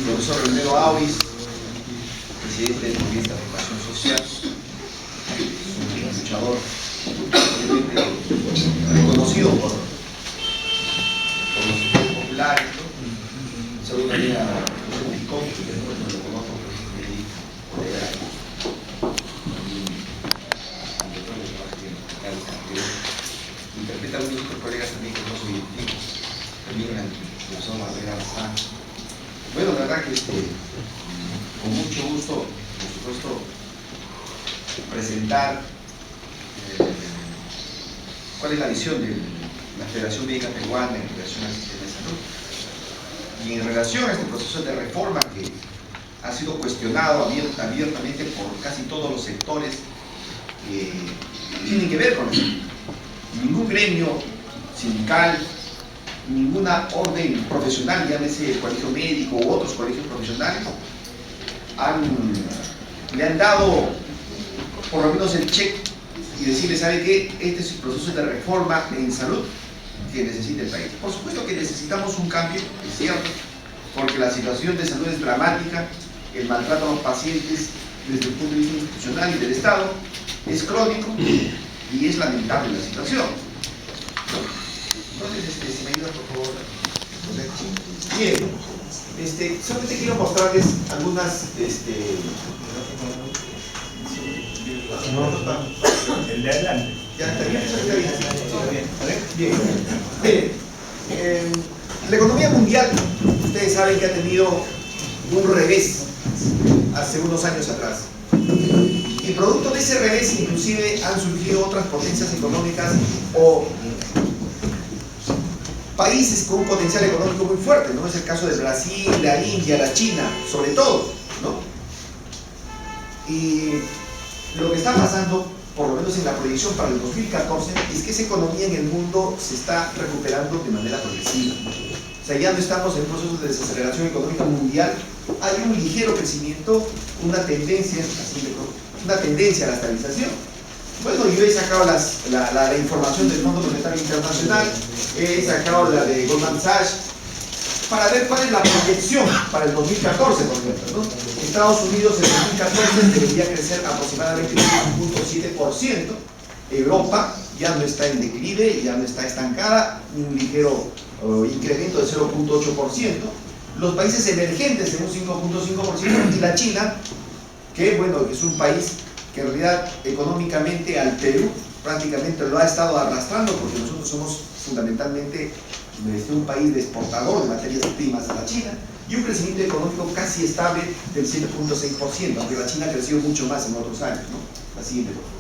profesor Reynero Auris, presidente del Movimiento de Agrupación Social, un luchador reconocido por los sectores populares, ¿no? Saludo también a José Picón, que lo conozco, interpreta a algunos otros colegas también que no soy identifico, también el profesor Barrera Bazán. Bueno, la verdad que con mucho gusto, por supuesto, presentar cuál es la visión de la Federación Médica Peruana en relación al sistema de salud y en relación a este proceso de reforma que ha sido cuestionado abiertamente por casi todos los sectores que tienen que ver con eso. Ningún gremio sindical, ninguna orden profesional, llámese el colegio médico u otros colegios profesionales, le han dado por lo menos el check y decirle, ¿sabe qué? Este es el proceso de reforma en salud que necesita el país. Por supuesto que necesitamos un cambio, es cierto, porque la situación de salud es dramática, el maltrato a los pacientes desde el punto de vista institucional y del Estado es crónico y es lamentable la situación. Entonces, si me ayudas, por favor. Bien, solamente quiero mostrarles algunas el de adelante. Ya está bien, eso está bien. Bien. La economía mundial, ustedes saben que ha tenido un revés hace unos años atrás. Y producto de ese revés, inclusive, han surgido otras potencias económicas o países con un potencial económico muy fuerte, ¿no? Es el caso de Brasil, la India, la China, sobre todo, ¿no? Y lo que está pasando, por lo menos en la proyección para el 2014, es que esa economía en el mundo se está recuperando de manera progresiva. O sea, ya no estamos en un proceso de desaceleración económica mundial, hay un ligero crecimiento, una tendencia a la estabilización. Bueno, yo he sacado la información del Fondo Monetario Internacional, he sacado la de Goldman Sachs, para ver cuál es la proyección para el 2014, por ejemplo, ¿no? Estados Unidos en 2014 debería crecer aproximadamente un 1.7%, Europa ya no está en declive, ya no está estancada, un ligero incremento de 0.8%, los países emergentes en un 5.5% y la China, que bueno, es un país que en realidad económicamente al Perú prácticamente lo ha estado arrastrando porque nosotros somos fundamentalmente un país de exportador de materias primas a la China y un crecimiento económico casi estable del 7.6%, aunque la China ha crecido mucho más en otros años, ¿no? La siguiente, por favor.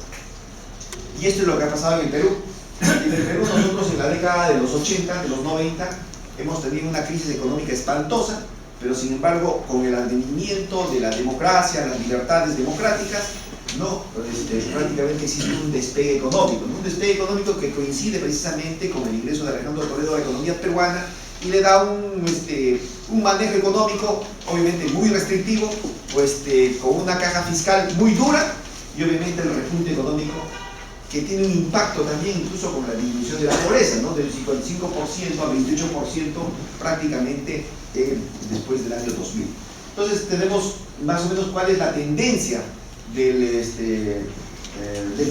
Y esto es lo que ha pasado en el Perú. En el Perú nosotros en la década de los 80, de los 90, hemos tenido una crisis económica espantosa, pero sin embargo con el advenimiento de la democracia, las libertades democráticas, no, prácticamente existe un despegue económico, ¿no? Un despegue económico que coincide precisamente con el ingreso de Alejandro Toledo a la economía peruana y le da un manejo económico obviamente muy restrictivo, con una caja fiscal muy dura y obviamente el repunte económico que tiene un impacto también incluso con la disminución de la pobreza, ¿no? Del 55% a 28% prácticamente después del año 2000. Entonces tenemos más o menos cuál es la tendencia del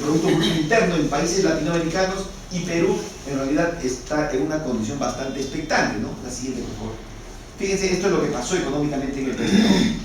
Producto Bruto Interno en países latinoamericanos y Perú en realidad está en una condición bastante expectante, ¿no? La siguiente, por favor. Fíjense, esto es lo que pasó económicamente en el Perú.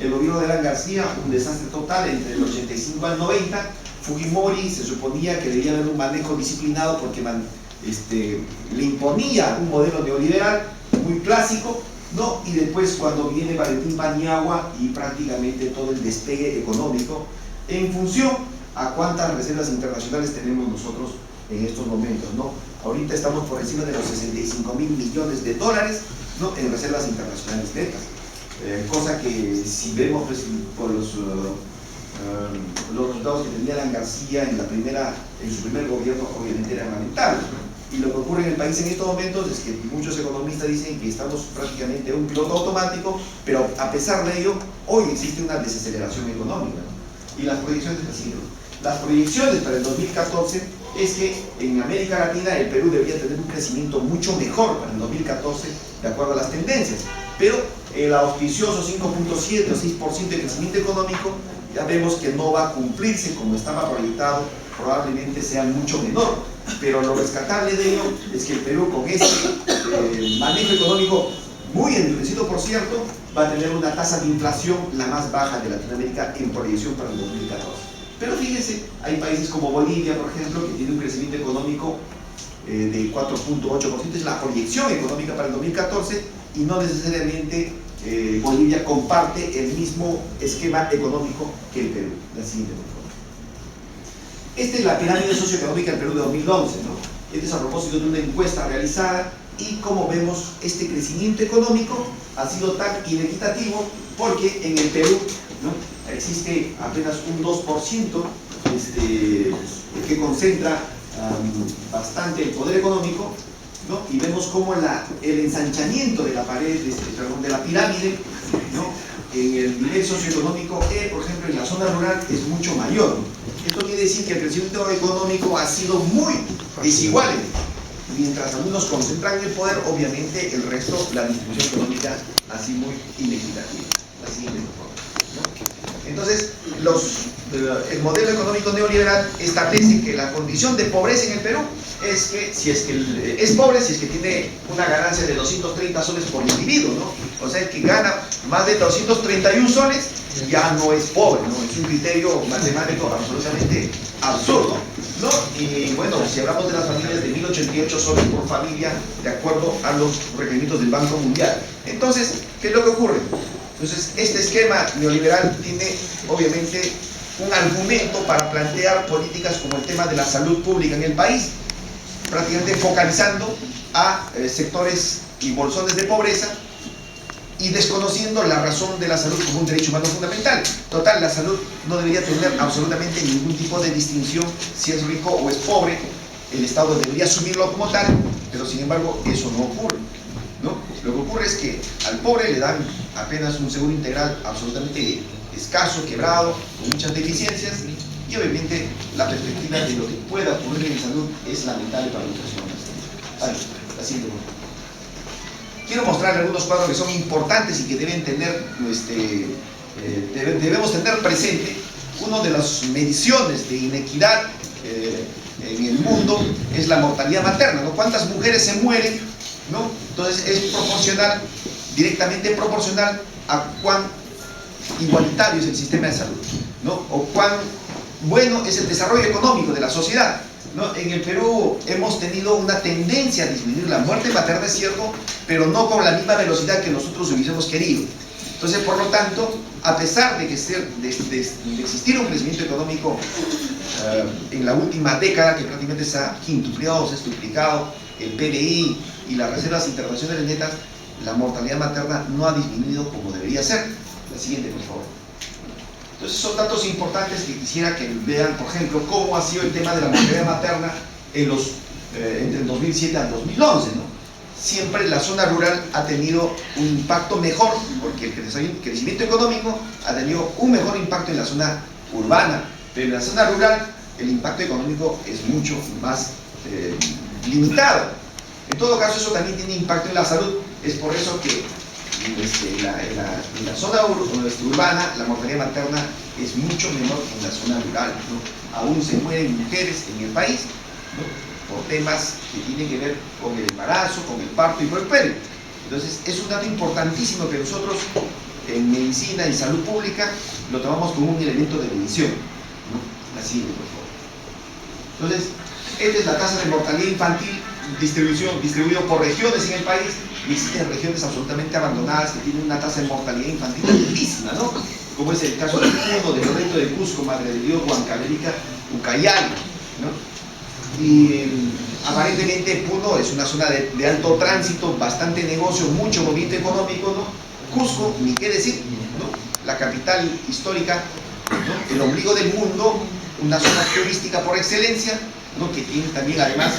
El gobierno de Alan García, un desastre total entre el 85 al 90. Fujimori se suponía que debía haber un manejo disciplinado porque le imponía un modelo neoliberal muy clásico, ¿no? Y después cuando viene Valentín Paniagua y prácticamente todo el despegue económico en función a cuántas reservas internacionales tenemos nosotros en estos momentos, ¿no? Ahorita estamos por encima de los 65.000 millones de dólares, ¿no? En reservas internacionales netas, cosa que si vemos pues, por los resultados que tenía Alan García en su primer gobierno obviamente eran lamentables, ¿no? Y lo que ocurre en el país en estos momentos es que muchos economistas dicen que estamos prácticamente en un piloto automático, pero a pesar de ello hoy existe una desaceleración económica, ¿no? Y las proyecciones así, ¿no? Las proyecciones para el 2014 es que en América Latina el Perú debería tener un crecimiento mucho mejor para el 2014 de acuerdo a las tendencias, pero El auspicioso 5.7 o 6% de crecimiento económico, ya vemos que no va a cumplirse como estaba proyectado, probablemente sea mucho menor. Pero lo rescatable de ello es que el Perú, con este manejo económico muy endurecido, por cierto, va a tener una tasa de inflación la más baja de Latinoamérica en proyección para el 2014. Pero fíjense, hay países como Bolivia, por ejemplo, que tiene un crecimiento económico de 4.8%, es la proyección económica para el 2014, y no necesariamente Bolivia comparte el mismo esquema económico que el Perú. La siguiente, por favor. Esta es la pirámide socioeconómica del Perú de 2011, ¿no? Este es a propósito de una encuesta realizada, y como vemos, este crecimiento económico ha sido tan inequitativo porque en el Perú, ¿no?, existe apenas un 2% que concentra bastante el poder económico, ¿no? Y vemos como el ensanchamiento de la pared, de la pirámide, ¿no?, en el nivel socioeconómico, por ejemplo, en la zona rural es mucho mayor. Esto quiere decir que el crecimiento económico ha sido muy desigual. Mientras algunos concentran el poder, obviamente el resto, la distribución económica, así muy inequitativa. La siguiente, por favor, ¿no? Entonces, el modelo económico neoliberal establece que la condición de pobreza en el Perú es que, si es que es pobre, si es que tiene una ganancia de 230 soles por individuo, ¿no? O sea, el que gana más de 231 soles ya no es pobre, ¿no? Es un criterio matemático absolutamente absurdo, ¿no? Y bueno, si hablamos de las familias, de 1088 soles por familia, de acuerdo a los requerimientos del Banco Mundial. Entonces, ¿qué es lo que ocurre? Entonces, este esquema neoliberal tiene, obviamente, un argumento para plantear políticas como el tema de la salud pública en el país, prácticamente focalizando a sectores y bolsones de pobreza, y desconociendo la razón de la salud como un derecho humano fundamental. Total, la salud no debería tener absolutamente ningún tipo de distinción si es rico o es pobre. El Estado debería asumirlo como tal, pero sin embargo eso no ocurre, ¿no? Lo que ocurre es que al pobre le dan apenas un seguro integral absolutamente escaso, quebrado, con muchas deficiencias, y obviamente la perspectiva de lo que pueda ocurrir en salud es lamentable para muchas personas. Vale, la siguiente. Quiero mostrar algunos cuadros que son importantes y que deben tener, debemos tener presente. Una de las mediciones de inequidad en el mundo es la mortalidad materna, ¿no? ¿Cuántas mujeres se mueren, ¿no? Entonces es proporcional, directamente proporcional a cuán igualitario es el sistema de salud, ¿no? O cuán bueno es el desarrollo económico de la sociedad, ¿no? En el Perú hemos tenido una tendencia a disminuir la muerte materna, es cierto, pero no con la misma velocidad que nosotros hubiésemos querido. Entonces, por lo tanto, a pesar de existir un crecimiento económico en la última década, que prácticamente se ha quintuplicado, se ha duplicado el PBI y las reservas internacionales netas, la mortalidad materna no ha disminuido como debería ser. La siguiente, por favor. Entonces, son datos importantes que quisiera que vean, por ejemplo, cómo ha sido el tema de la mortalidad materna entre el 2007 al 2011, ¿no? Siempre la zona rural ha tenido un impacto mejor, porque el crecimiento económico ha tenido un mejor impacto en la zona urbana, pero en la zona rural el impacto económico es mucho más limitado. En todo caso, eso también tiene impacto en la salud. Es por eso que en la zona urbana la mortalidad materna es mucho menor que en la zona rural, ¿no? Aún se mueren mujeres en el país, ¿no?, por temas que tienen que ver con el embarazo, con el parto y por el puerperio. Entonces, es un dato importantísimo que nosotros en medicina y salud pública lo tomamos como un elemento de medición, ¿no? La siguiente, por favor. Entonces, esta es la tasa de mortalidad infantil distribuido por regiones en el país, y existen regiones absolutamente abandonadas que tienen una tasa de mortalidad infantil altísima, ¿no? Como es el caso de Puno, de Loreto de Cusco, Madre de Dios, Huancavelica, Ucayali, ¿no? Y aparentemente Puno es una zona de alto tránsito, bastante negocio, mucho movimiento económico, ¿no? Cusco, ni qué decir, ¿no? La capital histórica, ¿no?, el ombligo del mundo, una zona turística por excelencia, ¿no?, que tiene también además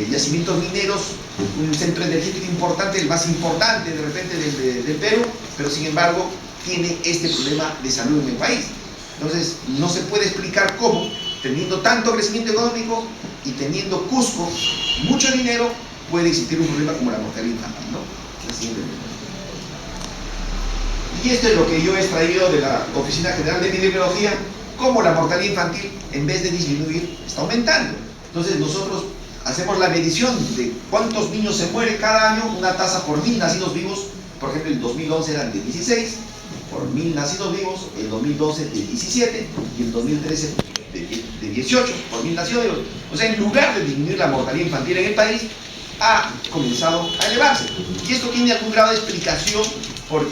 yacimientos mineros, un centro energético importante, el más importante de repente del Perú, pero sin embargo tiene este problema de salud en el país. Entonces no se puede explicar cómo, teniendo tanto crecimiento económico y teniendo Cusco mucho dinero, puede existir un problema como la mortalidad infantil, ¿no? La siguiente. Y esto es lo que yo he extraído de la Oficina General de Epidemiología, cómo la mortalidad infantil, en vez de disminuir, está aumentando. Entonces nosotros hacemos la medición de cuántos niños se mueren cada año, una tasa por 1000 nacidos vivos. Por ejemplo, el 2011 eran de 16, por 1000 nacidos vivos, el 2012 de 17 y el 2013 de 18 por 1000 nacidos vivos. O sea, en lugar de disminuir la mortalidad infantil en el país, ha comenzado a elevarse. Y esto tiene algún grado de explicación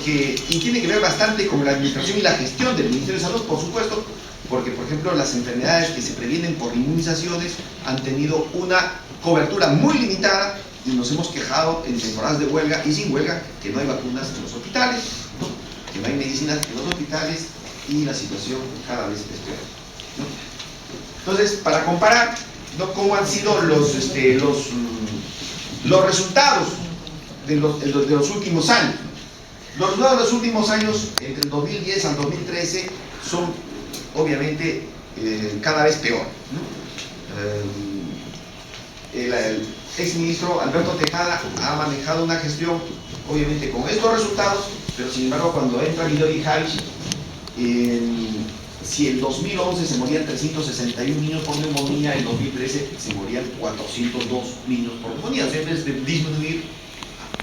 y tiene que ver bastante con la administración y la gestión del Ministerio de Salud, por supuesto, porque, por ejemplo, las enfermedades que se previenen por inmunizaciones han tenido una cobertura muy limitada y nos hemos quejado en temporadas de huelga y sin huelga que no hay vacunas en los hospitales, ¿no? Que no hay medicinas en los hospitales y la situación cada vez es peor, ¿no? Entonces, para comparar, ¿no?, cómo han sido los resultados de los últimos años. Los resultados de los últimos años, entre el 2010 al 2013, son obviamente cada vez peor, ¿no? El exministro Alberto Tejada ha manejado una gestión obviamente con estos resultados, pero sin embargo cuando entra Midori Haish, si en 2011 se morían 361 niños por neumonía, en 2013 se morían 402 niños por neumonía. O sea, en vez de disminuir,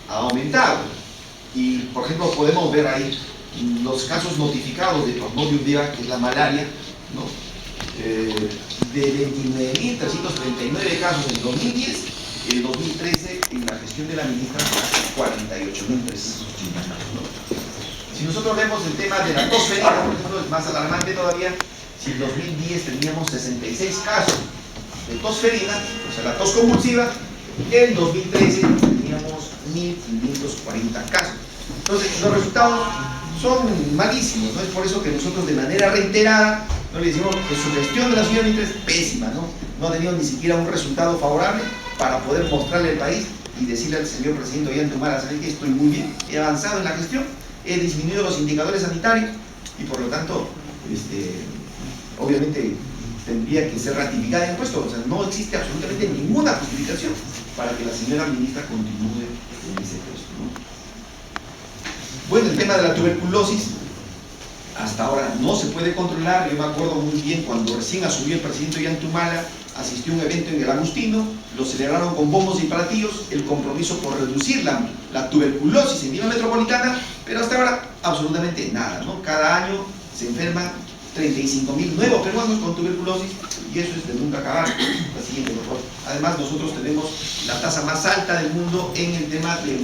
ha aumentado. Y, por ejemplo, podemos ver ahí los casos notificados de Plasmodium viva, que es la malaria, ¿no? De 29.339 casos en 2010, en 2013, en la gestión de la ministra, 48.380 casos, ¿no? Si nosotros vemos el tema de la tos ferina, por ejemplo, es más alarmante todavía. Si en 2010 teníamos 66 casos de tos ferina, o sea, la tos convulsiva, en 2013 teníamos 1.540 casos. Entonces, los resultados son malísimos, ¿no? Es por eso que nosotros de manera reiterada no le decimos que su gestión de la señora ministra es pésima, ¿no? No ha tenido ni siquiera un resultado favorable para poder mostrarle al país y decirle al señor presidente Ollanta Humala: ¿sabe qué? Estoy muy bien, he avanzado en la gestión, he disminuido los indicadores sanitarios y por lo tanto, obviamente tendría que ser ratificada en puesto. O sea, no existe absolutamente ninguna justificación para que la señora ministra continúe en ese puesto, ¿no? Bueno, el tema de la tuberculosis hasta ahora no se puede controlar. Yo me acuerdo muy bien cuando recién asumió el presidente Ollanta Humala, asistió a un evento en el Agustino, lo celebraron con bombos y platillos, el compromiso por reducir la tuberculosis en Lima Metropolitana, pero hasta ahora absolutamente nada, ¿no? Cada año se enferman 35.000 nuevos peruanos con tuberculosis y eso es de nunca acabar. La siguiente, por favor. Además, nosotros tenemos la tasa más alta del mundo en el tema de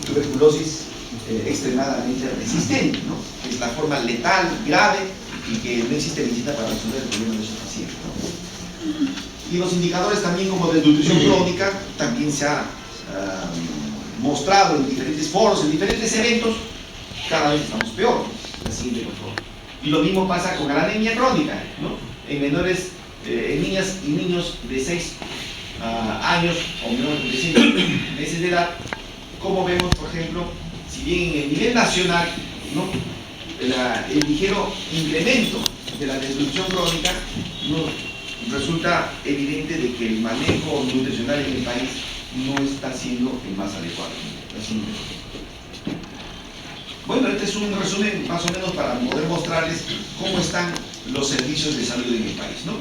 tuberculosis extremadamente resistente, ¿no? Es la forma letal, grave, y que no existe medicina para resolver el problema de esos pacientes, ¿no? Y los indicadores también, como de nutrición crónica, también se ha mostrado en diferentes foros, en diferentes eventos, cada vez estamos peor. La siguiente, por favor. Y lo mismo pasa con la anemia crónica, ¿no? En menores, en niñas y niños de 6 años o menores de 5 meses de edad, como vemos, por ejemplo, si bien en el nivel nacional, ¿no?, el ligero incremento de la desnutrición crónica, ¿no?, resulta evidente de que el manejo nutricional en el país no está siendo el más adecuado. Bueno, este es un resumen más o menos para poder mostrarles cómo están los servicios de salud en el país, ¿no?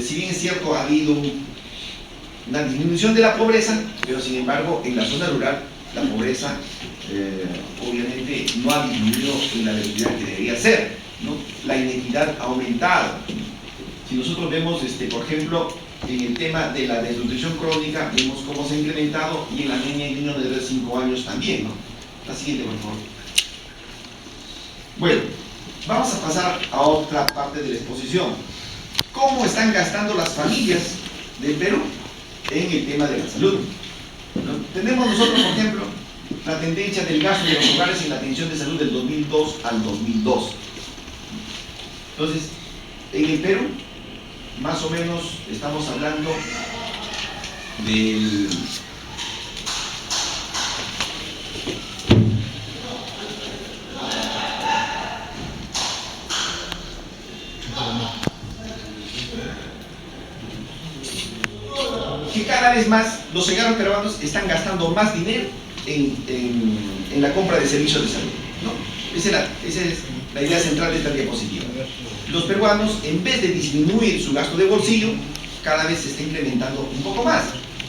Si bien es cierto, ha habido una disminución de la pobreza, pero sin embargo en la zona rural la pobreza obviamente no ha disminuido en la velocidad que debería ser, ¿no? La inequidad ha aumentado. Si nosotros vemos, por ejemplo, en el tema de la desnutrición crónica, vemos cómo se ha incrementado, y en la anemia en niños de 5 años también, ¿no? La siguiente, por favor. Bueno, vamos a pasar a otra parte de la exposición. ¿Cómo están gastando las familias del Perú en el tema de la salud? ¿No? Tenemos nosotros, por ejemplo, la tendencia del gasto de los hogares en la atención de salud del 2002 al 2002. Entonces, en el Perú, más o menos estamos hablando del que cada vez más los ciudadanos peruanos están gastando más dinero en la compra de servicios de salud, ¿no? Esa es la idea central de esta diapositiva. Los peruanos, en vez de disminuir su gasto de bolsillo, cada vez se está incrementando un poco más.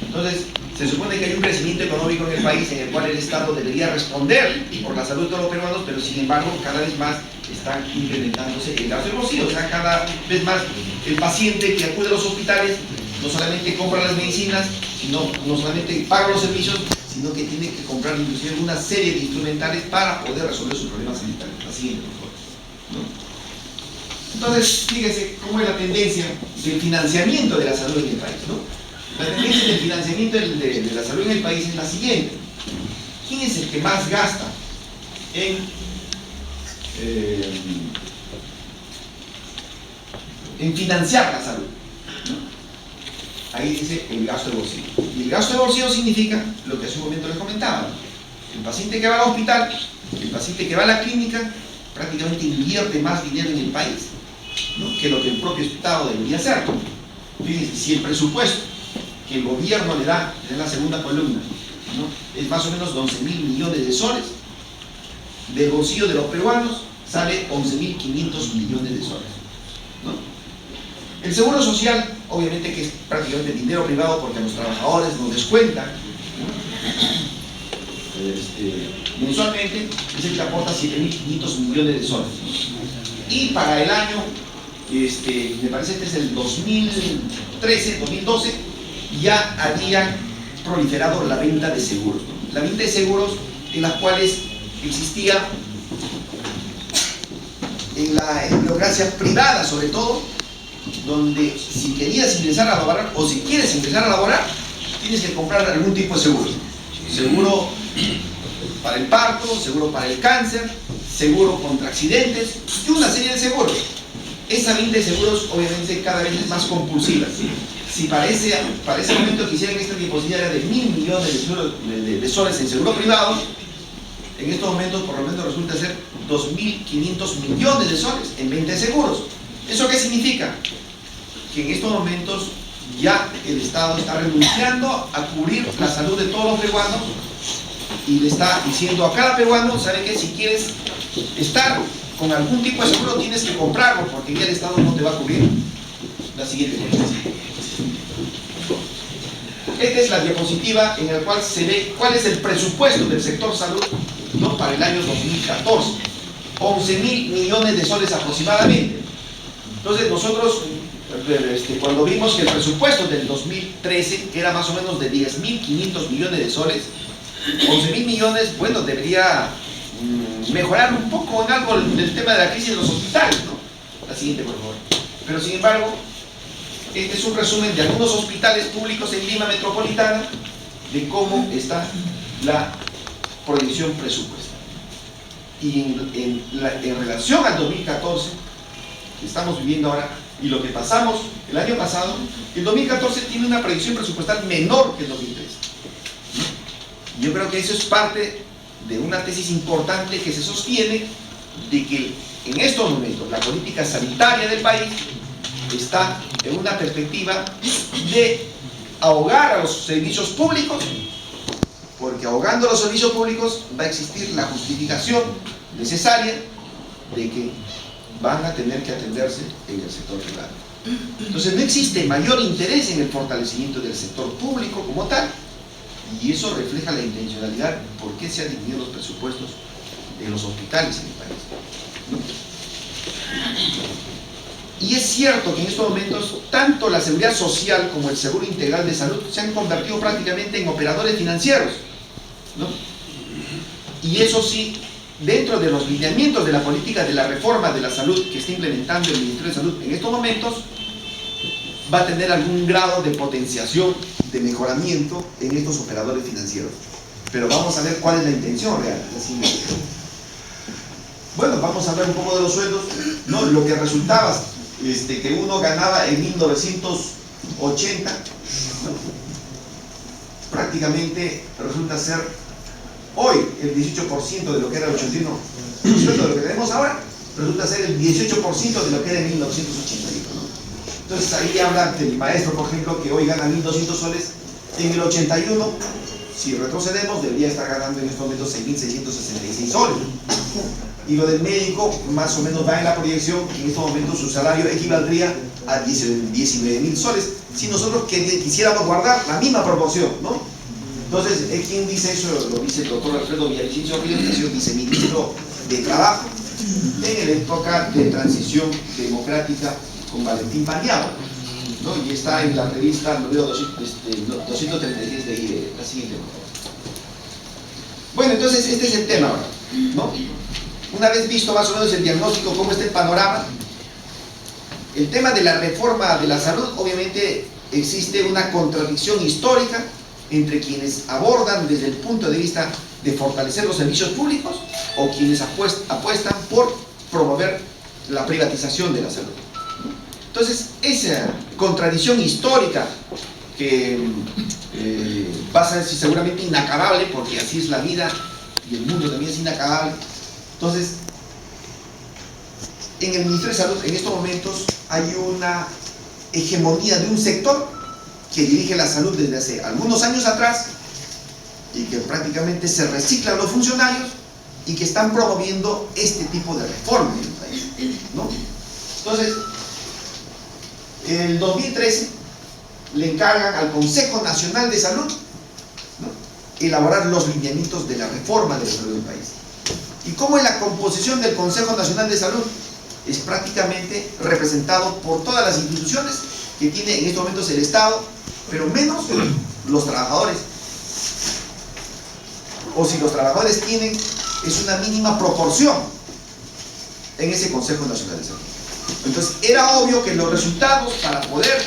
Entonces, se supone que hay un crecimiento económico en el país en el cual el Estado debería responder por la salud de todos los peruanos, pero sin embargo, cada vez más está incrementándose el gasto de bolsillo. O sea, cada vez más el paciente que acude a los hospitales no solamente compra las medicinas, no solamente paga los servicios, sino que tiene que comprar inclusive una serie de instrumentales para poder resolver sus problemas sanitarios. La siguiente, por favor, ¿no? Entonces, fíjense cómo es la tendencia del financiamiento de la salud en el país, ¿no? La tendencia del financiamiento de la salud en el país es la siguiente. ¿Quién es el que más gasta en financiar la salud? ¿No? Ahí dice el gasto de bolsillo. Y el gasto de bolsillo significa lo que hace un momento les comentaba, ¿no? El paciente que va al hospital, el paciente que va a la clínica, prácticamente invierte más dinero en el país, ¿no?, que lo que el propio Estado debería hacer. Fíjense, si el presupuesto que el gobierno le da en la segunda columna, ¿no?, es más o menos 11.000 millones de soles, del bolsillo de los peruanos sale 11.500 millones de soles, ¿no? El seguro social, obviamente que es prácticamente dinero privado porque a los trabajadores nos descuentan, ¿no?, mensualmente, es el que aporta 7.500 millones de soles. Y para el año, me parece que es el 2013, 2012, ya había proliferado la venta de seguros, ¿no? La venta de seguros en las cuales existía en la burocracia privada, sobre todo, donde si querías ingresar a laborar o si quieres ingresar a laborar, tienes que comprar algún tipo de seguro. Seguro para el parto, seguro para el cáncer, seguro contra accidentes y una serie de seguros. Esa venta de seguros obviamente cada vez es más compulsiva, ¿sí? Si para ese momento que hicieran esta diapositiva era de 1.000 millones de soles en seguro privado, en estos momentos por lo menos resulta ser 2.500 millones de soles en venta de seguros. ¿Eso qué significa? Que en estos momentos ya el Estado está renunciando a cubrir la salud de todos los peruanos y le está diciendo a cada peruano, ¿sabe qué? Si quieres estar con algún tipo de seguro tienes que comprarlo porque ya el Estado no te va a cubrir. La siguiente diapositiva. Esta es la diapositiva en la cual se ve cuál es el presupuesto del sector salud, ¿no?, para el año 2014. 11.000 millones de soles aproximadamente. Entonces nosotros, cuando vimos que el presupuesto del 2013 era más o menos de 10.500 millones de soles, 11.000 millones, bueno, debería mejorar un poco en algo el tema de la crisis de los hospitales, ¿no? La siguiente, por favor. Pero sin embargo, este es un resumen de algunos hospitales públicos en Lima metropolitana de cómo está la proyección presupuestal. Y en relación al 2014, que estamos viviendo ahora, y lo que pasamos el año pasado, el 2014 tiene una proyección presupuestal menor que el 2013. Yo creo que eso es parte de una tesis importante que se sostiene de que en estos momentos la política sanitaria del país está en una perspectiva de ahogar a los servicios públicos, porque ahogando los servicios públicos va a existir la justificación necesaria de que van a tener que atenderse en el sector privado. Entonces no existe mayor interés en el fortalecimiento del sector público como tal, y eso refleja la intencionalidad por qué se han disminuido los presupuestos de los hospitales en el país, ¿no? Y es cierto que en estos momentos tanto la seguridad social como el seguro integral de salud se han convertido prácticamente en operadores financieros, ¿no? Y eso sí, dentro de los lineamientos de la política de la reforma de la salud que está implementando el Ministerio de Salud en estos momentos, va a tener algún grado de potenciación, de mejoramiento en estos operadores financieros. Pero vamos a ver cuál es la intención real. Bueno, vamos a hablar un poco de los sueldos, ¿no? Lo que resultaba que uno ganaba en 1980, ¿no?, prácticamente resulta ser hoy el 18% de lo que era el 81, el sueldo de lo que tenemos ahora resulta ser el 18% de lo que era en 1981, ¿no? Entonces ahí habla del maestro, por ejemplo, que hoy gana 1.200 soles, en el 81 Si retrocedemos, debería estar ganando en estos momentos 6.666 soles. Y lo del médico, más o menos va en la proyección, en estos momentos su salario equivaldría a 19.000 soles, si nosotros quisiéramos guardar la misma proporción, ¿no? Entonces, ¿quién dice eso? Lo dice el doctor Alfredo Villavicencio Ríos, que ha sido viceministro de Trabajo en la época de transición democrática con Valentín Paniagua, ¿no? Y está en la revista número 233 de ahí, la siguiente. Bueno, entonces este es el tema ahora, ¿no? Una vez visto más o menos el diagnóstico, cómo está el panorama, el tema de la reforma de la salud, obviamente existe una contradicción histórica entre quienes abordan desde el punto de vista de fortalecer los servicios públicos o quienes apuestan por promover la privatización de la salud. Entonces, esa contradicción histórica que va a ser seguramente inacabable, porque así es la vida y el mundo también es inacabable. Entonces, en el Ministerio de Salud en estos momentos hay una hegemonía de un sector que dirige la salud desde hace algunos años atrás y que prácticamente se reciclan los funcionarios y que están promoviendo este tipo de reforma en el país, ¿no? Entonces, en el 2013 le encargan al Consejo Nacional de Salud, ¿no?, elaborar los lineamientos de la reforma de la salud del país. ¿Y cómo es la composición del Consejo Nacional de Salud? Es prácticamente representado por todas las instituciones que tiene en estos momentos el Estado, pero menos los trabajadores. O si los trabajadores tienen, es una mínima proporción en ese Consejo Nacional de Salud. Entonces, era obvio que los resultados, para poder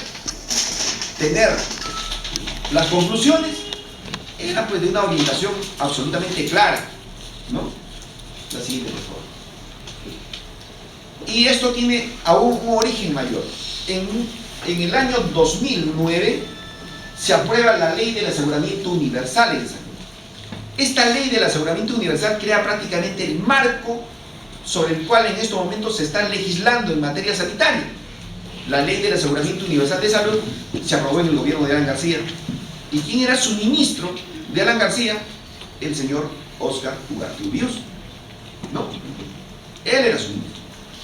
tener las conclusiones, era pues de una orientación absolutamente clara, ¿no? La siguiente, por favor. Y esto tiene aún un origen mayor. En el año 2009 se aprueba la Ley del Aseguramiento Universal en Salud. Esta Ley del Aseguramiento Universal crea prácticamente el marco sobre el cual en estos momentos se está legislando en materia sanitaria. La Ley del Aseguramiento Universal de Salud se aprobó en el gobierno de Alan García. ¿Y quién era su ministro de Alan García? El señor Óscar Ugarte Urbius, ¿no? Él era su ministro.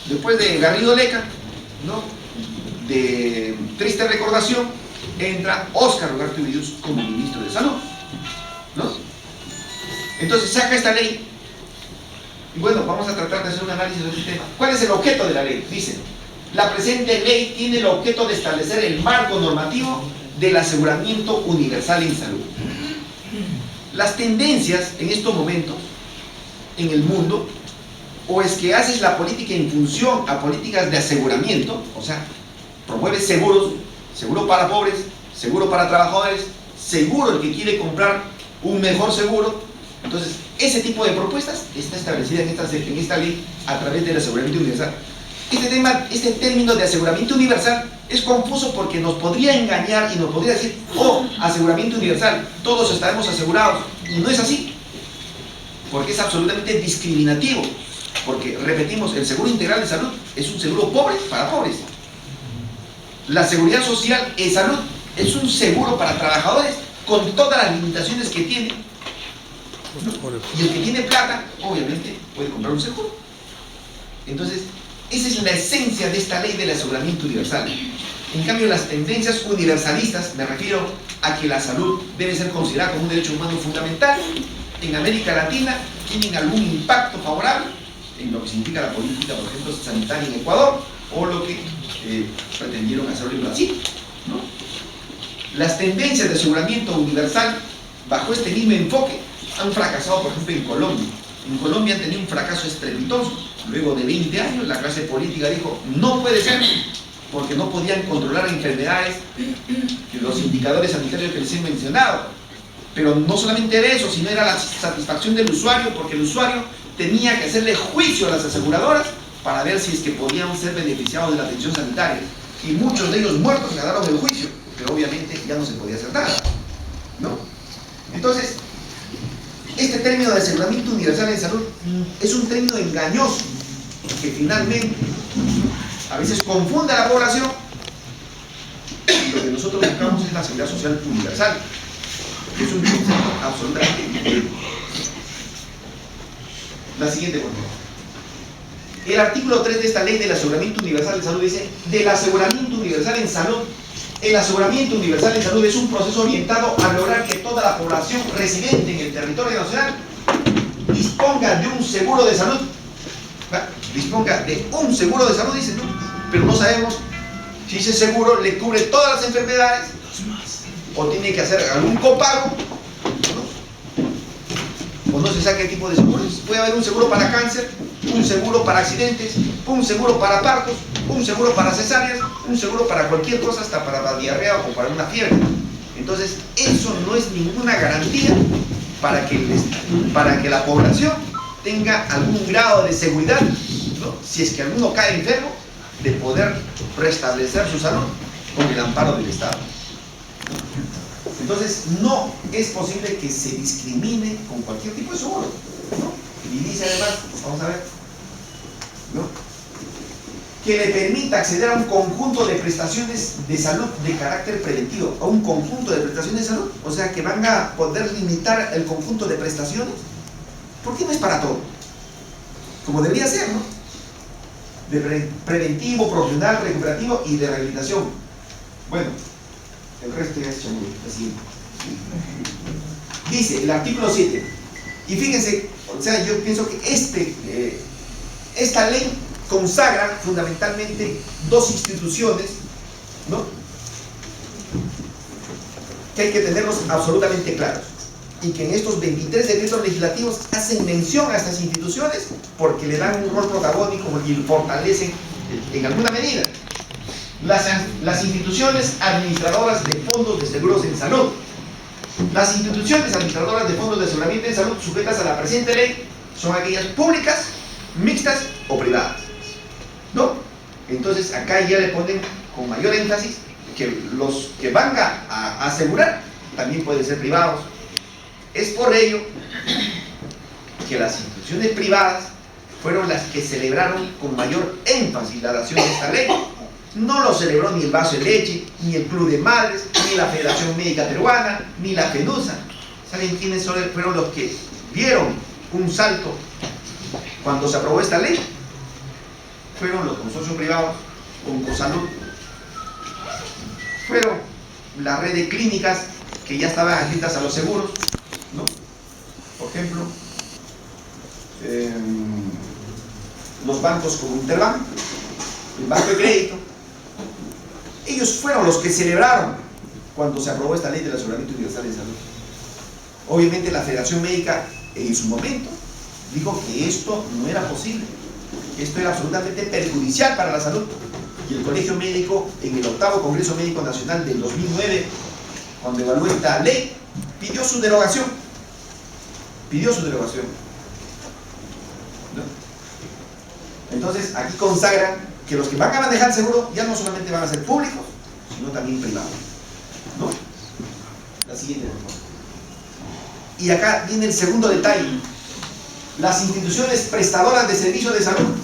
Después de Garrido Leca, ¿no?, de triste recordación, entra Óscar Ugarte Urbius como ministro de Salud, ¿no? Entonces saca esta ley. Y bueno, vamos a tratar de hacer un análisis de este tema. ¿Cuál es el objeto de la ley? Dice: la presente ley tiene el objeto de establecer el marco normativo del aseguramiento universal en salud. Las tendencias en estos momentos en el mundo, o es que haces la política en función a políticas de aseguramiento, o sea, promueves seguros, seguro para pobres, seguro para trabajadores, seguro el que quiere comprar un mejor seguro. Entonces, ese tipo de propuestas está establecida en esta ley a través del aseguramiento universal. Este término de aseguramiento universal es confuso porque nos podría engañar y nos podría decir: oh, aseguramiento universal, todos estaremos asegurados. Y no es así, porque es absolutamente discriminativo. Porque, repetimos, el seguro integral de salud es un seguro pobre para pobres. La seguridad social en salud es un seguro para trabajadores con todas las limitaciones que tiene. Y el que tiene plata, obviamente, puede comprar un seguro. Entonces, esa es la esencia de esta ley del aseguramiento universal. En cambio, las tendencias universalistas, me refiero a que la salud debe ser considerada como un derecho humano fundamental, en América Latina tienen algún impacto favorable en lo que significa la política, por ejemplo, sanitaria en Ecuador, o lo que pretendieron hacer en Brasil, ¿no? Las tendencias de aseguramiento universal, bajo este mismo enfoque, han fracasado, por ejemplo, en Colombia. En Colombia han tenido un fracaso estrepitoso. Luego de 20 años, la clase política dijo: no puede ser, porque no podían controlar enfermedades, los indicadores sanitarios que les he mencionado. Pero no solamente era eso, sino era la satisfacción del usuario, porque el usuario tenía que hacerle juicio a las aseguradoras para ver si es que podían ser beneficiados de la atención sanitaria. Y muchos de ellos muertos ganaron el juicio, pero obviamente ya no se podía hacer nada, ¿no? Entonces, este término de aseguramiento universal en salud es un término engañoso que finalmente a veces confunde a la población, y lo que nosotros buscamos es la seguridad social universal. Es un concepto absolutamente diferente. La siguiente, por favor. El artículo 3 de esta ley del aseguramiento universal de salud dice: del aseguramiento universal en salud. El aseguramiento universal en salud es un proceso orientado a lograr que toda la población residente en el territorio nacional disponga de un seguro de salud. Disponga de un seguro de salud, dicen, ¿no? Pero no sabemos si ese seguro le cubre todas las enfermedades o tiene que hacer algún copago, ¿no? O no se sabe qué tipo de seguros. Puede haber un seguro para cáncer, un seguro para accidentes, un seguro para partos, un seguro para cesáreas, un seguro para cualquier cosa, hasta para la diarrea o para una fiebre. Entonces, eso no es ninguna garantía para que la población tenga algún grado de seguridad, ¿no? Si es que alguno cae enfermo, de poder restablecer su salud con el amparo del Estado. Entonces, no es posible que se discrimine con cualquier tipo de seguro, ¿no? Y dice además, vamos a ver, ¿no?, que le permita acceder a un conjunto de prestaciones de salud de carácter preventivo, a un conjunto de prestaciones de salud, o sea que van a poder limitar el conjunto de prestaciones. ¿Por qué no es para todo? Como debería ser, ¿no? De preventivo, profesional, recuperativo y de rehabilitación. Bueno, el resto ya es chamuyo, así. Dice el artículo 7, y fíjense, o sea, yo pienso que esta ley consagra fundamentalmente dos instituciones, ¿no?, que hay que tenerlos absolutamente claros, y que en estos 23 decretos legislativos hacen mención a estas instituciones porque le dan un rol protagónico y fortalecen en alguna medida. Las instituciones administradoras de fondos de seguros en salud. Las instituciones administradoras de fondos de aseguramiento en salud sujetas a la presente ley son aquellas públicas, mixtas o privadas, ¿no? Entonces acá ya le ponen con mayor énfasis que los que van a asegurar también pueden ser privados. Es por ello que las instituciones privadas fueron las que celebraron con mayor énfasis la dación de esta ley. No lo celebró ni el Vaso de Leche, ni el Club de Madres, ni la Federación Médica Peruana, ni la FENUSA. ¿Saben quiénes fueron los que dieron un salto cuando se aprobó esta ley? Fueron los consorcios privados, Oncosalud, fueron la red de clínicas que ya estaban adscritas a los seguros, ¿no? Por ejemplo, los bancos como Interbank, el Banco de Crédito. Ellos fueron los que celebraron cuando se aprobó esta ley del aseguramiento universal de salud. Obviamente la Federación Médica en su momento dijo que esto no era posible, que esto era absolutamente perjudicial para la salud, y el Colegio Médico en el 8º Congreso Médico Nacional del 2009, cuando evaluó esta ley, pidió su derogación, ¿no? Entonces aquí consagran que los que van a manejar el seguro ya no solamente van a ser públicos, sino también privados, ¿no? La siguiente, por favor. Y acá viene el segundo detalle. Las instituciones prestadoras de servicios de salud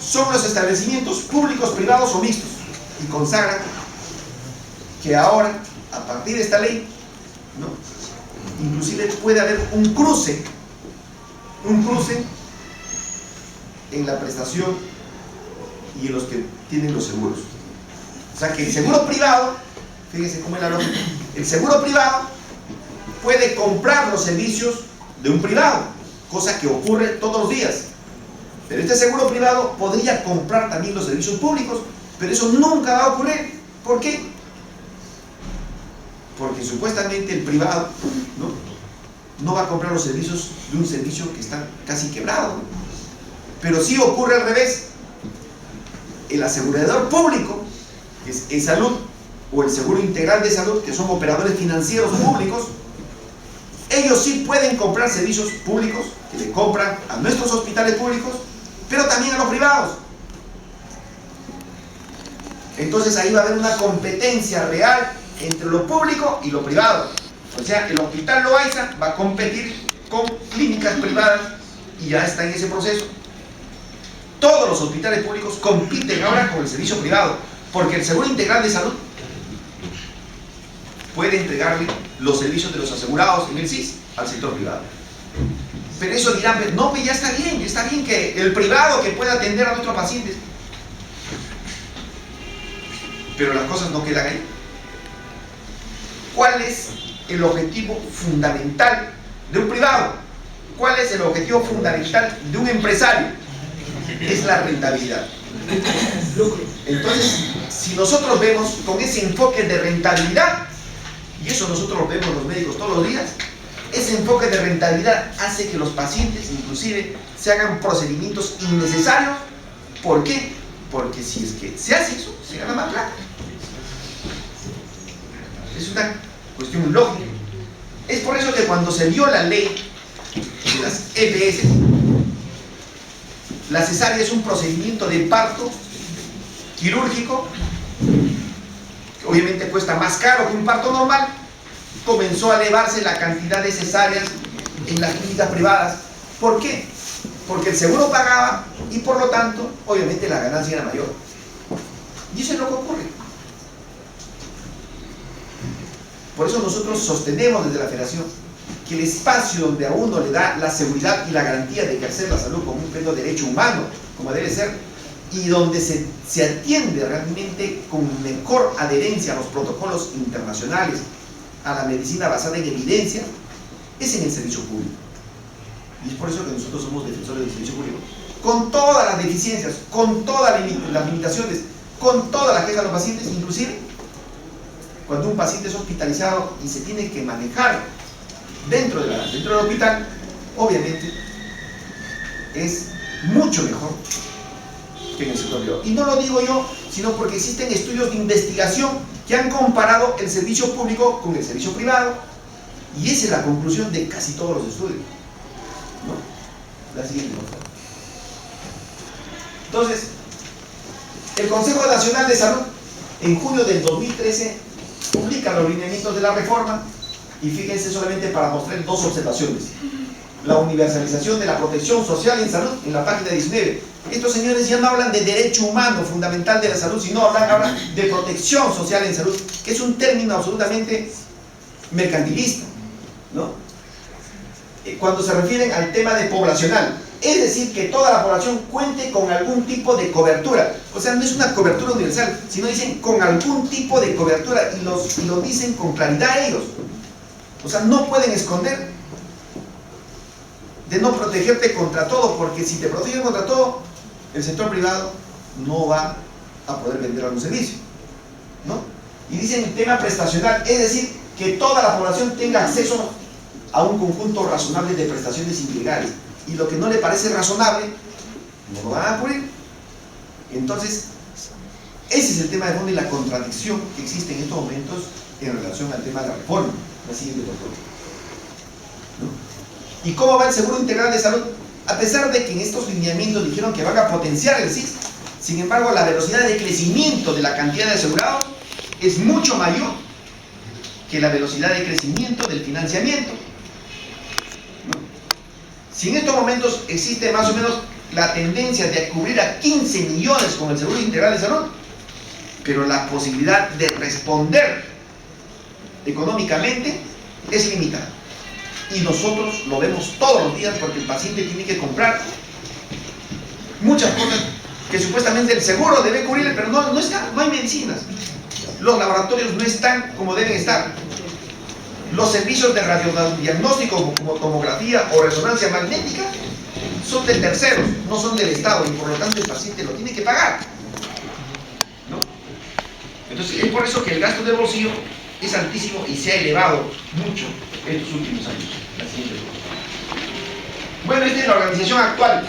son los establecimientos públicos, privados o mixtos, y consagran que ahora, a partir de esta ley, ¿no?, inclusive puede haber un cruce en la prestación y en los que tienen los seguros. O sea que el seguro privado, fíjense cómo es la lógica, el seguro privado puede comprar los servicios de un privado, cosa que ocurre todos los días. Pero este seguro privado podría comprar también los servicios públicos, pero eso nunca va a ocurrir. ¿Por qué? Porque supuestamente el privado no va a comprar los servicios de un servicio que está casi quebrado, ¿no? Pero sí ocurre al revés. El asegurador público, que es E-Salud, o el Seguro Integral de Salud, que son operadores financieros públicos, ellos sí pueden comprar servicios públicos, que le compran a nuestros hospitales públicos, pero también a los privados. Entonces ahí va a haber una competencia real entre lo público y lo privado. O sea, el Hospital Loaiza va a competir con clínicas privadas y ya está en ese proceso. Todos los hospitales públicos compiten ahora con el servicio privado, porque el Seguro Integral de Salud puede entregarle los servicios de los asegurados en el SIS al sector privado. Pero eso dirán, no, pues ya está bien que el privado que pueda atender a nuestros pacientes. Pero las cosas no quedan ahí. ¿Cuál es el objetivo fundamental de un privado? ¿Cuál es el objetivo fundamental de un empresario? Es la rentabilidad. Entonces, si nosotros vemos con ese enfoque de rentabilidad, y eso nosotros lo vemos los médicos todos los días, ese enfoque de rentabilidad hace que los pacientes inclusive se hagan procedimientos innecesarios. ¿Por qué? Porque si es que se hace eso, se gana más plata. Es una cuestión lógica. Es por eso que cuando se vio la ley de las EPS, la cesárea es un procedimiento de parto quirúrgico que obviamente cuesta más caro que un parto normal. Comenzó a elevarse la cantidad de cesáreas en las clínicas privadas. ¿Por qué? Porque el seguro pagaba y por lo tanto obviamente la ganancia era mayor. Y eso es lo que ocurre. Por eso nosotros sostenemos desde la Federación que el espacio donde a uno le da la seguridad y la garantía de ejercer la salud como un pleno derecho humano, como debe ser, y donde se atiende realmente con mejor adherencia a los protocolos internacionales, a la medicina basada en evidencia, es en el servicio público. Y es por eso que nosotros somos defensores del servicio público, con todas las deficiencias, con todas las limitaciones, con todas las quejas de los pacientes, inclusive cuando un paciente es hospitalizado y se tiene que manejar dentro del hospital, obviamente es mucho mejor que en el sector privado. Y no lo digo yo, sino porque existen estudios de investigación que han comparado el servicio público con el servicio privado, y esa es la conclusión de casi todos los estudios, ¿no? La siguiente, por favor. Entonces, el Consejo Nacional de Salud en junio del 2013 publica los lineamientos de la reforma, y fíjense solamente para mostrar dos observaciones. La universalización de la protección social en salud en la página 19. Estos señores ya no hablan de derecho humano fundamental de la salud, sino hablan de protección social en salud, que es un término absolutamente mercantilista, ¿no? Cuando se refieren al tema de poblacional, es decir, que toda la población cuente con algún tipo de cobertura. O sea, no es una cobertura universal, sino dicen con algún tipo de cobertura, y lo dicen con claridad ellos. O sea, no pueden esconder de no protegerte contra todo, porque si te protegen contra todo, el sector privado no va a poder vender algún servicio, ¿no? Y dicen el tema prestacional, es decir, que toda la población tenga acceso a un conjunto razonable de prestaciones ilegales, y lo que no le parece razonable no lo van a cubrir. Entonces, ese es el tema de fondo y la contradicción que existe en estos momentos en relación al tema de la reforma. La siguiente, por favor. ¿No? ¿Y cómo va el Seguro Integral de Salud? A pesar de que en estos lineamientos dijeron que van a potenciar el SIS, sin embargo la velocidad de crecimiento de la cantidad de asegurados es mucho mayor que la velocidad de crecimiento del financiamiento. ¿No? Si en estos momentos existe más o menos la tendencia de cubrir a 15 millones con el Seguro Integral de Salud, pero la posibilidad de responder económicamente es limitada. Y nosotros lo vemos todos los días, porque el paciente tiene que comprar muchas cosas que supuestamente el seguro debe cubrir, pero no está, no hay medicinas. Los laboratorios no están como deben estar. Los servicios de radiodiagnóstico como tomografía o resonancia magnética son de terceros, no son del Estado, y por lo tanto el paciente lo tiene que pagar, ¿no? Entonces es por eso que el gasto del bolsillo es altísimo y se ha elevado mucho estos últimos años. La siguiente. Bueno, esta es la organización actual,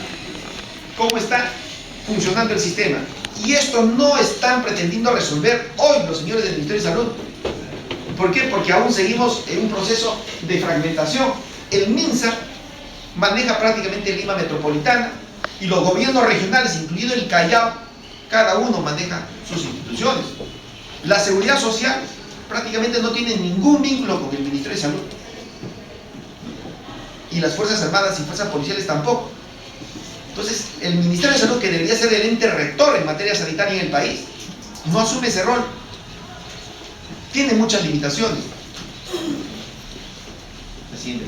cómo está funcionando el sistema, y esto no están pretendiendo resolver hoy los señores del Ministerio de Salud. ¿Por qué? Porque aún seguimos en un proceso de fragmentación. El MINSA maneja prácticamente Lima metropolitana, y los gobiernos regionales, incluido el Callao, cada uno maneja sus instituciones. La seguridad social prácticamente no tiene ningún vínculo con el Ministerio de Salud, y las Fuerzas Armadas y Fuerzas Policiales tampoco. Entonces, el Ministerio de Salud, que debería ser el ente rector en materia sanitaria en el país, no asume ese rol. Tiene muchas limitaciones. La siguiente.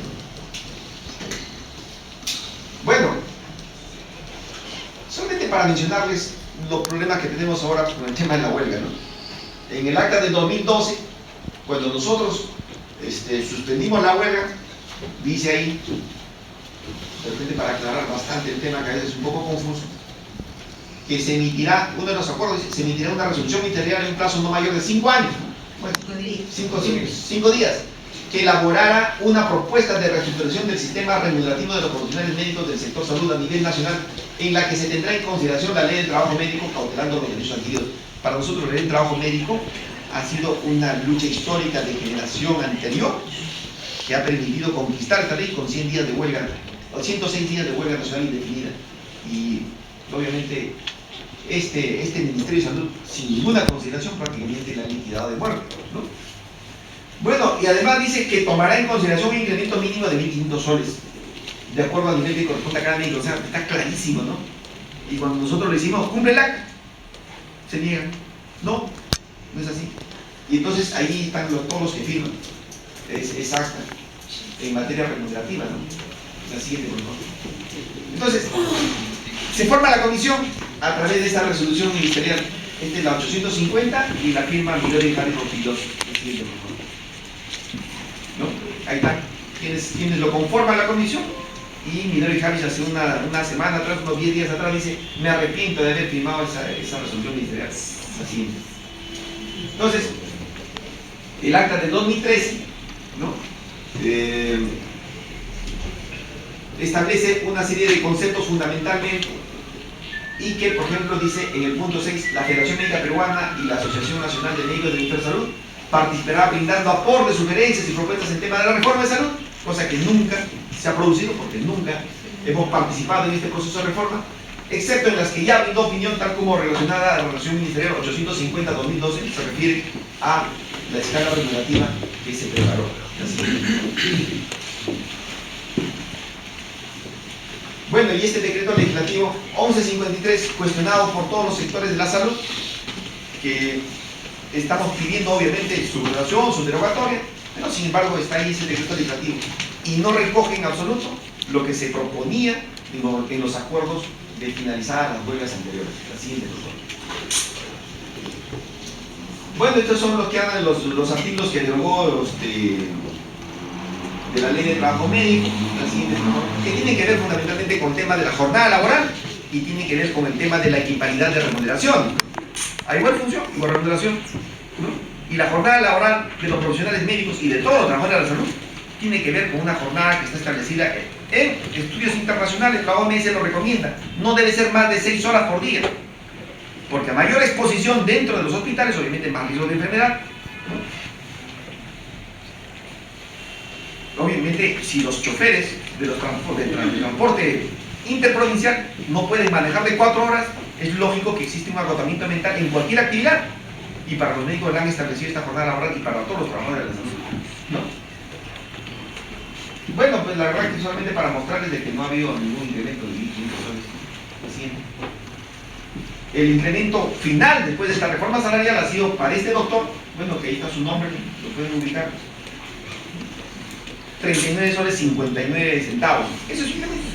Bueno, solamente para mencionarles los problemas que tenemos ahora con el tema de la huelga, ¿no? En el acta del 2012, cuando nosotros suspendimos la huelga, dice ahí, de repente para aclarar bastante el tema que a veces es un poco confuso, que se emitirá, uno de los acuerdos dice, se emitirá una resolución ministerial en un plazo no mayor de 5 años, bueno, 5 días, que elaborara una propuesta de reestructuración del sistema remunerativo de los profesionales médicos del sector salud a nivel nacional, en la que se tendrá en consideración la ley del trabajo médico, cautelando los derechos adquiridos. Para nosotros la ley del trabajo médico ha sido una lucha histórica de generación anterior, que ha permitido conquistar esta ley con 100 días de huelga, 106 días de huelga nacional indefinida. Y obviamente este Ministerio de Salud, sin ninguna consideración, prácticamente la ha liquidado de muerte, ¿no? Bueno, y además dice que tomará en consideración un incremento mínimo de 1.500 soles, de acuerdo al nivel que corresponde a cada médico. O sea, está clarísimo, ¿no? Y cuando nosotros le decimos, cumple el acta, se niegan. No, no es así. Y entonces ahí están todos los que firman. Es acta en materia remunerativa, ¿no? La siguiente, por favor. Entonces, se forma la comisión a través de esta resolución ministerial. Esta es la 850 y la firma Midori y Harry Portillos. La siguiente, por favor. ¿No? Ahí está. Quienes lo conforman la comisión. Y Midori y Harry hace una semana atrás, unos 10 días atrás, dice: me arrepiento de haber firmado esa resolución ministerial. La siguiente. Entonces, el acta del 2013, ¿no? Establece una serie de conceptos fundamentalmente, y que, por ejemplo, dice en el punto 6, la Federación Médica Peruana y la Asociación Nacional de Médicos del Ministerio de Salud participará brindando aportes, sugerencias y propuestas en tema de la reforma de salud, cosa que nunca se ha producido porque nunca hemos participado en este proceso de reforma, excepto en las que ya brindó opinión, tal como relacionada a la Resolución Ministerial 850-2012, que se refiere a la escala remunerativa que se preparó. Bueno, y este decreto legislativo 1153, cuestionado por todos los sectores de la salud, que estamos pidiendo obviamente su relación, su derogatoria, pero sin embargo está ahí ese decreto legislativo y no recoge en absoluto lo que se proponía en los acuerdos de finalizar las huelgas anteriores. La siguiente, por favor. Bueno, estos son los que hablan los artículos que derogó de la ley de trabajo médico, la siguiente, por favor, que tienen que ver fundamentalmente con el tema de la jornada laboral y tiene que ver con el tema de la equiparidad de remuneración. A igual función, igual remuneración, ¿no? Y la jornada laboral de los profesionales médicos y de todos los trabajadores de la salud tiene que ver con una jornada que está establecida en estudios internacionales. La OMS lo recomienda, no debe ser más de 6 horas por día, porque a mayor exposición dentro de los hospitales, obviamente más riesgo de enfermedad, ¿no? Obviamente, si los choferes del transporte interprovincial no pueden manejar de 4 horas, es lógico que existe un agotamiento mental en cualquier actividad. Y para los médicos han establecido esta jornada laboral y para todos los trabajadores de la salud, ¿no? Bueno, pues la verdad es que solamente para mostrarles de que no ha habido ningún incremento de 1.500 soles. El incremento final después de esta reforma salarial ha sido para este doctor, bueno, que ahí está su nombre, lo pueden ubicar, 39 soles 59 centavos. Eso es incremento,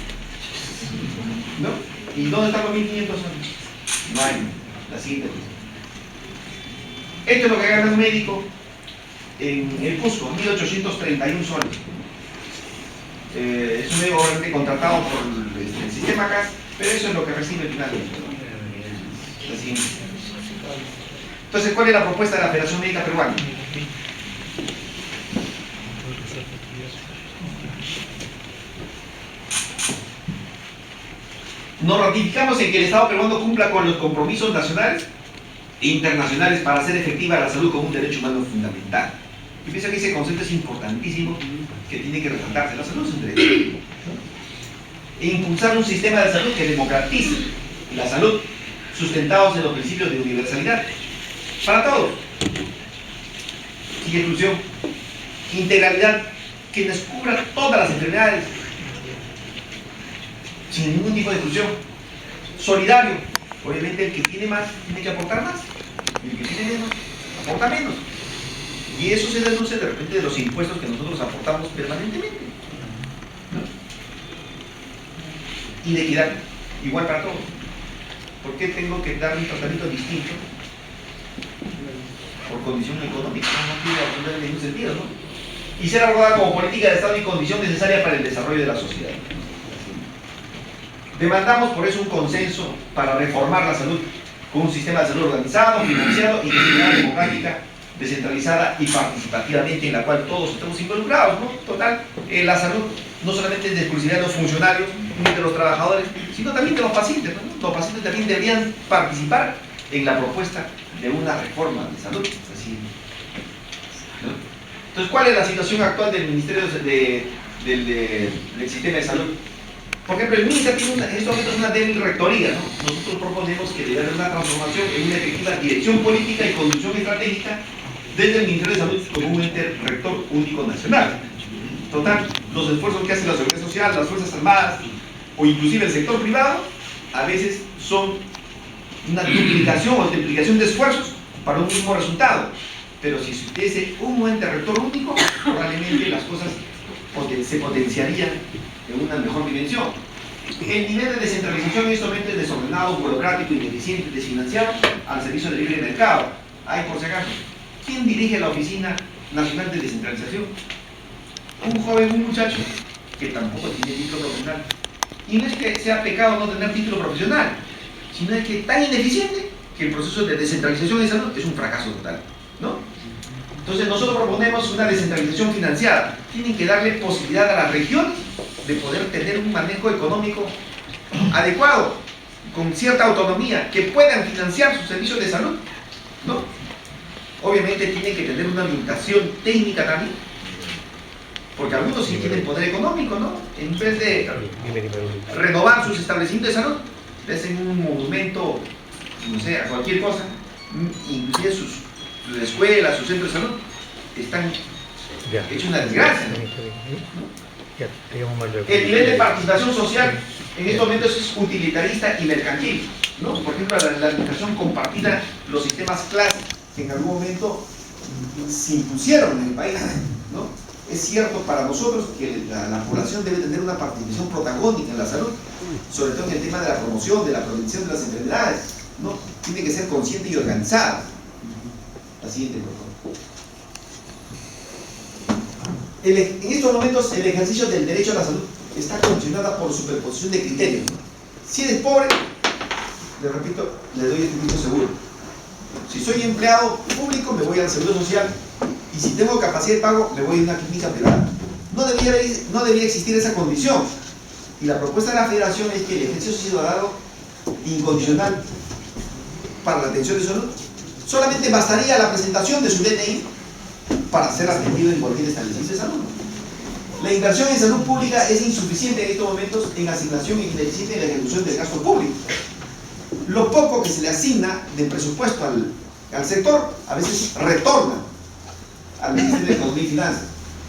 ¿no? ¿Y dónde están los 1.500 soles? No hay. La siguiente cosa. Esto es lo que gana un médico en el Cusco, 1.831 soles. Es un médico obviamente contratado por el sistema CAS, pero eso es lo que recibe finalmente. La siguiente. Entonces, ¿cuál es la propuesta de la Federación Médica Peruana? Nos ratificamos en que el Estado peruano cumpla con los compromisos nacionales e internacionales para hacer efectiva la salud como un derecho humano fundamental. Y pienso que ese concepto es importantísimo, que tiene que resaltarse. La salud es un derecho. E impulsar un sistema de salud que democratice la salud, sustentados en los principios de universalidad para todos, sin exclusión, integralidad, que descubra todas las enfermedades sin ningún tipo de exclusión, solidario, obviamente el que tiene más tiene que aportar más y el que tiene menos aporta menos, Y eso se deduce de repente de los impuestos que nosotros aportamos permanentemente, ¿no? Inequidad, igual para todos. ¿Por qué tengo que dar un tratamiento distinto por condición económica? No tiene absolutamente ningún sentido, ¿no? Y ser abordada como política de Estado y condición necesaria para el desarrollo de la sociedad. Demandamos por eso un consenso para reformar la salud con un sistema de salud organizado, financiado y gestionado democrática, descentralizada y participativamente, en la cual todos estamos involucrados, ¿no? Total, la salud no solamente es de exclusividad de los funcionarios ni de los trabajadores, sino también de los pacientes, ¿no? Los pacientes también deberían participar en la propuesta de una reforma de salud. Así, ¿no? Entonces, ¿cuál es la situación actual del Ministerio del Sistema de Salud? Por ejemplo, el MINSA tiene en estos momentos una débil rectoría, ¿no? Nosotros proponemos que debe haber una transformación en una efectiva dirección política y conducción estratégica desde el Ministerio de Salud como un ente rector único nacional. Total, los esfuerzos que hace la Seguridad Social, las Fuerzas Armadas o inclusive el sector privado a veces son una duplicación o triplicación de esfuerzos para un mismo resultado. Pero si se tuviese un ente rector único, probablemente las cosas se potenciarían en una mejor dimensión. El nivel de descentralización en este momento es desordenado, burocrático, ineficiente, desfinanciado al servicio del libre mercado. Ay, por si acaso, ¿quién dirige la Oficina Nacional de Descentralización? Un joven, un muchacho que tampoco tiene título profesional. Y no es que sea pecado no tener título profesional, sino es que es tan ineficiente que el proceso de descentralización de salud es un fracaso total, ¿no? Entonces nosotros proponemos una descentralización financiada. Tienen que darle posibilidad a las regiones de poder tener un manejo económico adecuado, con cierta autonomía, que puedan financiar sus servicios de salud, ¿no? Obviamente tienen que tener una orientación técnica también, porque algunos sí tienen poder económico, ¿no? En vez de renovar sus establecimientos de salud, le hacen un monumento, no sé, a cualquier cosa, inclusive sus escuelas, sus centros de salud, están hechos una desgracia, ¿no? El nivel de participación social en estos momentos es utilitarista y mercantil, ¿no? Por ejemplo, la administración compartida, los sistemas clásicos que en algún momento se impusieron en el país, ¿no? Es cierto para nosotros que la población debe tener una participación protagónica en la salud, sobre todo en el tema de la promoción, de la prevención de las enfermedades, ¿no? Tiene que ser consciente y organizada. La siguiente, por favor. En estos momentos el ejercicio del derecho a la salud está condicionada por superposición de criterios, ¿no? Si eres pobre, le repito, le doy este tipo seguro. Si soy empleado público, me voy al seguro social, y si tengo capacidad de pago, me voy a una clínica privada. No debería existir esa condición. Y la propuesta de la Federación es que el ejercicio ciudadano incondicional para la atención de salud solamente bastaría la presentación de su DNI para ser atendido en cualquier establecimiento de salud. La inversión en salud pública es insuficiente en estos momentos en asignación e ineficiente en la ejecución del gasto público. Lo poco que se le asigna de presupuesto al sector a veces retorna al Ministerio de Economía y Finanzas.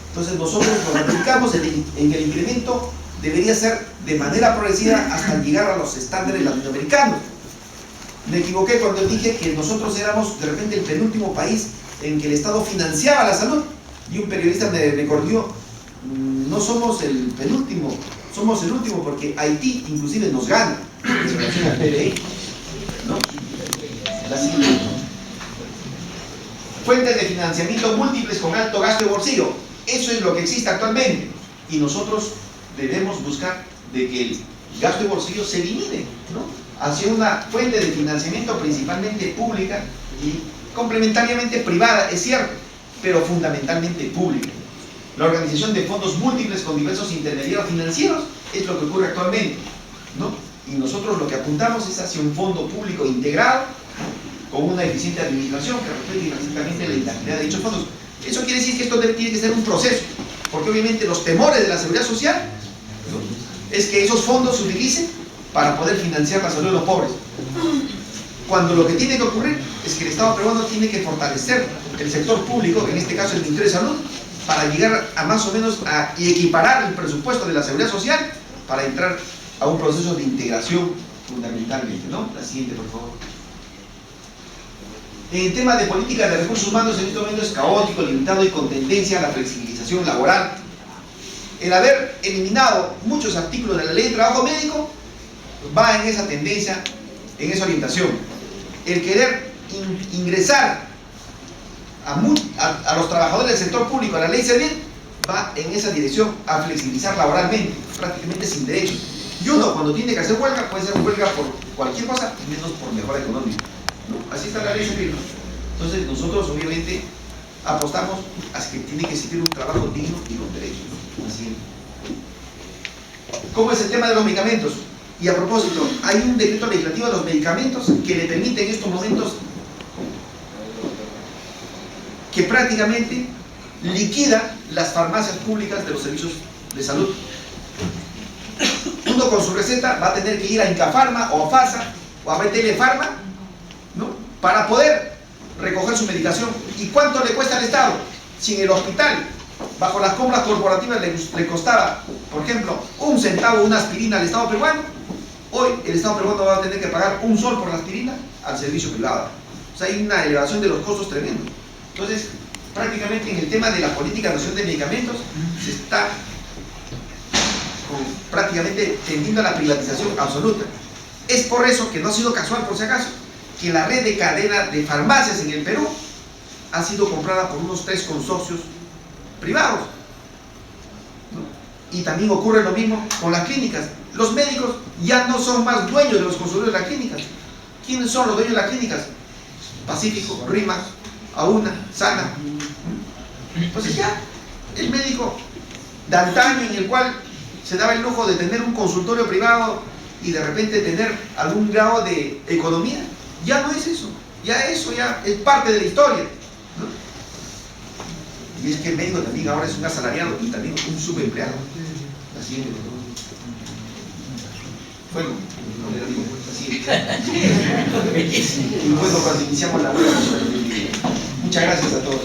Entonces nosotros nos ratificamos en que el incremento debería ser de manera progresiva hasta llegar a los estándares latinoamericanos. Me equivoqué cuando dije que nosotros éramos de repente el penúltimo país en que el Estado financiaba la salud, y un periodista me corrigió: no somos el penúltimo, somos el último, porque Haití inclusive nos gana en relación al PBI, ¿no? La siguiente. Fuentes de financiamiento múltiples con alto gasto de bolsillo. Eso es lo que existe actualmente, y nosotros debemos buscar de que el gasto de bolsillo se elimine, ¿no? Hacia una fuente de financiamiento principalmente pública y complementariamente privada, es cierto, pero fundamentalmente pública. La organización de fondos múltiples con diversos intermediarios financieros es lo que ocurre actualmente, ¿no? Y nosotros lo que apuntamos es hacia un fondo público integrado, con una eficiente administración que refleje exactamente la integridad de dichos fondos. Eso quiere decir que esto tiene que ser un proceso, porque obviamente los temores de la seguridad social, ¿no?, es que esos fondos se utilicen para poder financiar la salud de los pobres, cuando lo que tiene que ocurrir es que el Estado peruano tiene que fortalecer el sector público, en este caso el Ministerio de Salud, para llegar a más o menos y equiparar el presupuesto de la seguridad social para entrar a un proceso de integración fundamentalmente, ¿no? La siguiente, por favor. En el tema de política de recursos humanos, en este momento es caótico, limitado y con tendencia a la flexibilización laboral. El haber eliminado muchos artículos de la ley de trabajo médico va en esa tendencia, en esa orientación. El querer ingresar a los trabajadores del sector público a la ley civil va en esa dirección, a flexibilizar laboralmente, prácticamente sin derechos. Y uno, cuando tiene que hacer huelga, puede hacer huelga por cualquier cosa, menos por mejora económica, ¿no? Así está la ley civil, ¿no? Entonces nosotros obviamente apostamos a que tiene que existir un trabajo digno y con derechos, ¿no? Así. ¿Cómo es el tema de los medicamentos? Y a propósito, hay un decreto legislativo de los medicamentos que le permite en estos momentos que prácticamente liquida las farmacias públicas de los servicios de salud. Uno con su receta va a tener que ir a Incafarma o a FASA o a Telefarma, ¿no?, para poder recoger su medicación. ¿Y cuánto le cuesta al Estado? Si en el hospital, bajo las compras corporativas, le costaba, por ejemplo, 1 centavo una aspirina al Estado peruano, hoy el Estado peruano va a tener que pagar 1 sol por la aspirina al servicio privado. O sea, hay una elevación de los costos tremendo. Entonces, prácticamente en el tema de la política nacional de medicamentos se está prácticamente tendiendo a la privatización absoluta. Es por eso que no ha sido casual, por si acaso, que la red de cadena de farmacias en el Perú ha sido comprada por unos 3 consorcios privados, ¿no? Y también ocurre lo mismo con las clínicas. Los médicos ya no son más dueños de los consultorios de las clínicas. ¿Quiénes son los dueños de las clínicas? Pacífico, Rima, Auna, Sana. Entonces ya, el médico de antaño, en el cual se daba el lujo de tener un consultorio privado y de repente tener algún grado de economía, ya no es eso. Ya eso ya es parte de la historia, ¿no? Y es que el médico también ahora es un asalariado y también un subempleado. Así es. Bueno, así es. Y bueno, cuando iniciamos la huelga, muchas gracias a todos.